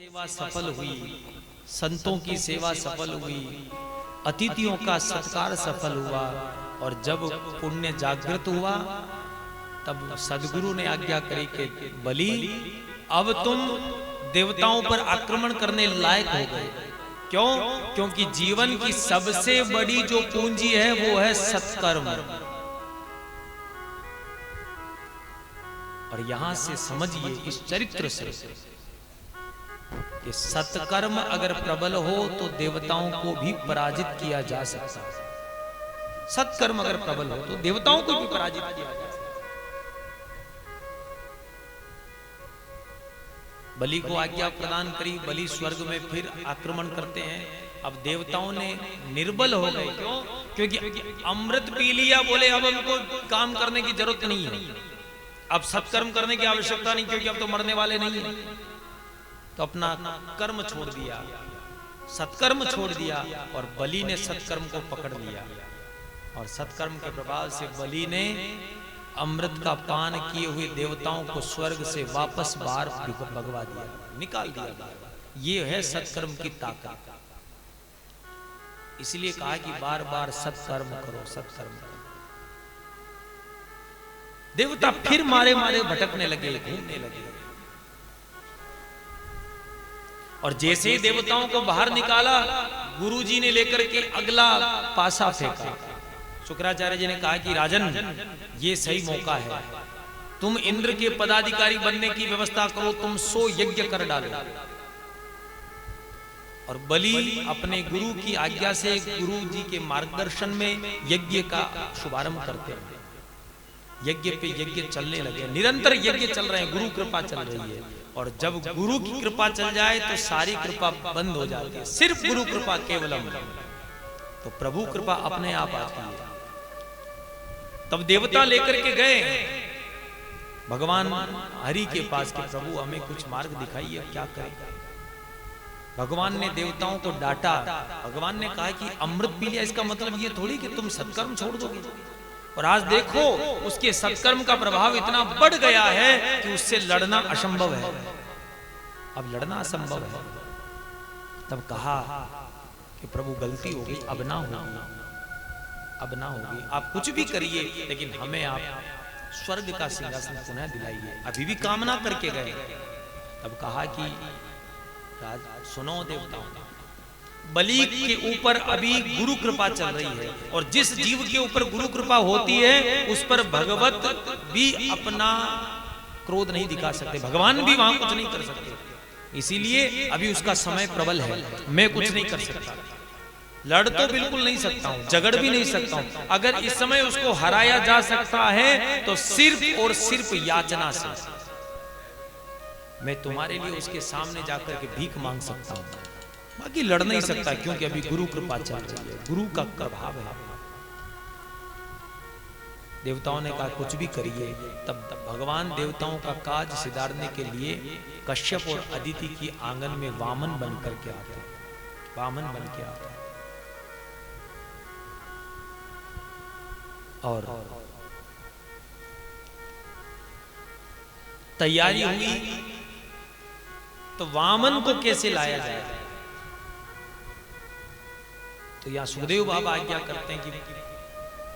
सेवा सफल हुई, संतों की सेवा सफल हुई, अतिथियों का सत्कार सफल हुआ और जब पुण्य जागृत हुआ तब सदगुरु ने आज्ञा करी कि बलि अब तुम देवताओं पर आक्रमण करने लायक हो गए। क्यों? क्योंकि जीवन की सबसे बड़ी जो पूंजी है वो है सत्कर्म। और यहां से समझिए इस चरित्र से कि सत्कर्म अगर प्रबल हो तो देवताओं को भी पराजित किया जा सकता है। सत्कर्म अगर प्रबल हो तो देवताओं को भी पराजित किया जा सकता है। बलि को आज्ञा प्रदान करी, बलि स्वर्ग में फिर आक्रमण करते हैं। अब देवताओं ने निर्बल हो गए। क्यों? क्योंकि अमृत पी लिया, बोले अब हमको काम करने की जरूरत नहीं है, अब सत्कर्म करने की आवश्यकता नहीं, क्योंकि अब तो मरने वाले नहीं है। तो अपना कर्म छोड़ दिया, सत्कर्म छोड़ दिया और बलि ने सत्कर्म को पकड़ लिया। और सत्कर्म के प्रभाव से बलि ने अमृत का पान किए हुए देवताओं को स्वर्ग से वापस बाहर भगवा दिया, निकाल दिया। ये है सत्कर्म की ताकत। इसलिए कहा कि बार बार सत्कर्म करो, सत्कर्म करो। देवता फिर मारे मारे भटकने लगे, घूमने लगे। और जैसे ही देवताओं को बाहर निकाला, गुरुजी ने लेकर के अगला पासा फेंका। शुक्राचार्य जी ने कहा कि राजन, ये सही मौका है, तुम इंद्र के पदाधिकारी बनने की व्यवस्था करो, तुम 100 यज्ञ कर डालो। और बलि अपने गुरु की आज्ञा से गुरु जी के मार्गदर्शन में यज्ञ का शुभारंभ करते हैं। यज्ञ पे यज्ञ चलने लगे, निरंतर यज्ञ चल रहे हैं, गुरु कृपा चल रही है। और जब गुरु की कृपा चल जाए तो सारी कृपा बंद हो जाती है, सिर्फ गुरु कृपा केवलम, तो प्रभु कृपा अपने आप आती है। तब देवता लेकर के गए भगवान हरि के पास कि प्रभु हमें कुछ मार्ग दिखाइए, क्या करें। भगवान ने देवताओं को डांटा। भगवान ने कहा कि अमृत पी लिया, इसका मतलब ये थोड़ी कि तुम सत्कर्म छोड़ दोगे। और आज देखो उसके सत्कर्म का प्रभाव इतना बढ़ गया है कि उससे लड़ना असंभव है। अब लड़ना असंभव है। तब कहा कि प्रभु गलती हो गई, अब ना होगी, अब ना होगी, आप कुछ भी करिए लेकिन हमें आप स्वर्ग का सिंहासन पुनः दिलाइए। अभी भी कामना करके गए। तब कहा कि राज सुनो देवताओं, बलि के ऊपर अभी गुरु कृपा चल रही है, और जिस जीव के ऊपर गुरु कृपा होती है उस पर भगवत भी अपना क्रोध नहीं दिखा सकते, भगवान भी वहां कुछ नहीं कर सकते। इसीलिए अभी उसका समय प्रबल है, मैं कुछ नहीं कर सकता, लड़ तो बिल्कुल नहीं सकता हूं, झगड़ भी नहीं सकता हूं। अगर इस समय उसको हराया जा सकता है तो सिर्फ और सिर्फ याचना से। मैं तुम्हारे लिए उसके सामने जाकर के भीख मांग सकता हूं, बाकी लड़ नहीं सकता, क्योंकि अभी गुरु कृपा चल रही है, गुरु का प्रभाव है। देवताओं ने कहा कुछ भी करिए। तब भगवान देवताओं का काज सिधारने के लिए कश्यप और अदिति की आंगन में वामन बन करके आते, वामन बन के आते। और तैयारी हुई तो वामन को कैसे लाया जाए। तो यहां सुखदेव बाबा आज्ञा करते हैं कि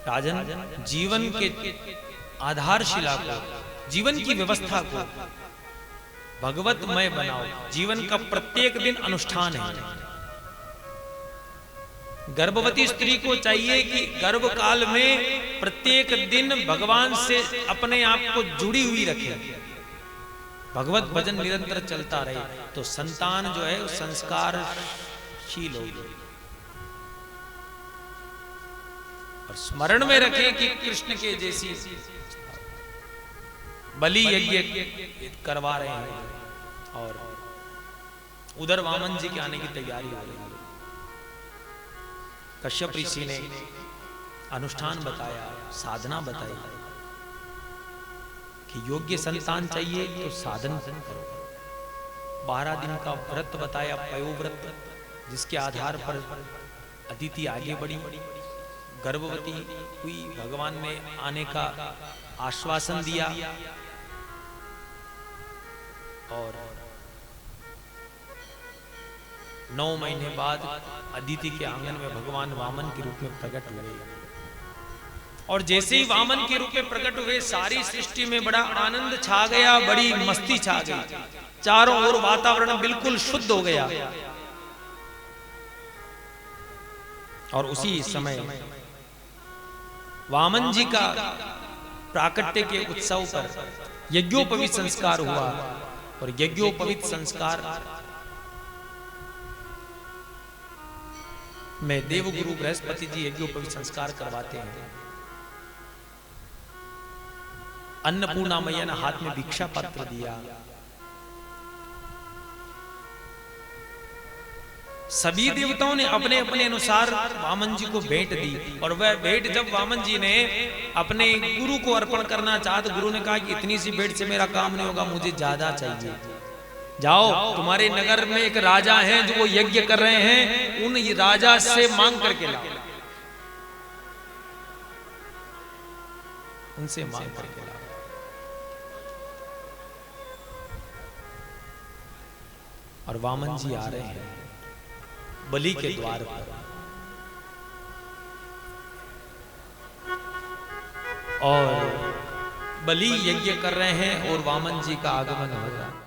राजन, जीवन के आधारशिला को, जीवन की व्यवस्था को भगवतमय बनाओ। जीवन का प्रत्येक दिन अनुष्ठान है। गर्भवती स्त्री को चाहिए कि गर्भ काल में प्रत्येक दिन भगवान से अपने आप को जुड़ी हुई रखे, भगवत भजन निरंतर चलता रहे, तो संतान जो है संस्कारशील होगी। और स्मरण में रखें कि कृष्ण के जैसी बलि यज्ञ करवा रहे हैं और उधर वामन जी के आने की तैयारी हो रही है। कश्यप ऋषि ने अनुष्ठान बताया, साधना बताई कि योग्य संतान चाहिए तो साधन करो। 12 दिन का व्रत बताया, पयोव्रत, जिसके आधार पर अदिति आगे बढ़ी, गर्भवती हुई, भगवान ने आने का आश्वासन दिया। और 9 महीने बाद अदिति के आंगन में भगवान वामन के रूप में प्रकट हुए। और जैसे ही वामन के रूप में प्रकट हुए, सारी सृष्टि में बड़ा आनंद छा गया, बड़ी मस्ती छा गई, चारों ओर वातावरण बिल्कुल शुद्ध हो गया। और उसी समय वामन जी का प्राकट्य के उत्सव पर यज्ञोपवीत संस्कार हुआ। और यज्ञोपवीत संस्कार में देवगुरु बृहस्पति जी यज्ञोपवीत संस्कार करवाते हैं। अन्नपूर्णा मैया ने हाथ में भिक्षा पत्र दिया। सभी देवताओं ने अपने अपने अनुसार वामन जी को भेंट दी। और वह भेंट जब वामन जी ने अपने गुरु को अर्पण करना चाहा तो गुरु ने कहा कि इतनी सी भेंट से मेरा काम नहीं होगा, मुझे ज्यादा चाहिए। जाओ, तुम्हारे नगर में एक राजा हैं जो वो यज्ञ कर रहे हैं, उन राजा से मांग करके लाओ, उनसे मांग करके लाओ। और वामन जी आ रहे हैं बलि के द्वार पर। और बलि यज्ञ कर रहे हैं और वामन जी का आगमन हो रहा है।